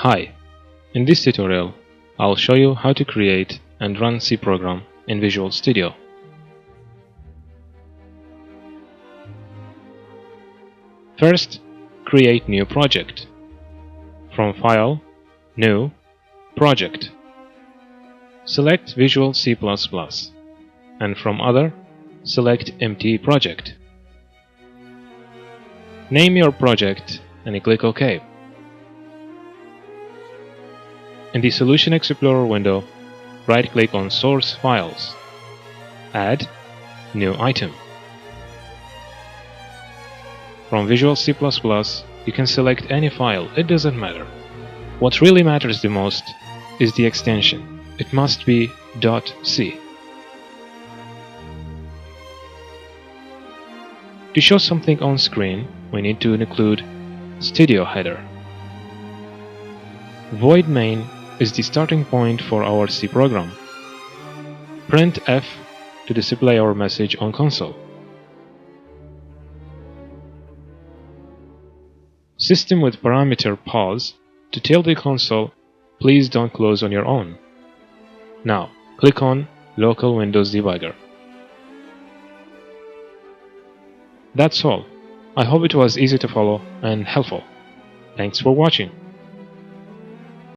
Hi, in this tutorial, I'll show you how to create and run C program in Visual Studio. First, create new project. From File, New, Project. Select Visual C++, and from Other, select Empty Project. Name your project and click OK. In the Solution Explorer window, right-click on Source Files. Add New Item. From Visual C++, you can select any file, it doesn't matter. What really matters the most is the extension. It must be .c. To show something on screen, we need to include Studio header. Void main is the starting point for our C program. Print F to display our message on console. System with parameter pause to tell the console, please don't close on your own. Now, click on Local Windows Debugger. That's all. I hope it was easy to follow and helpful. Thanks for watching.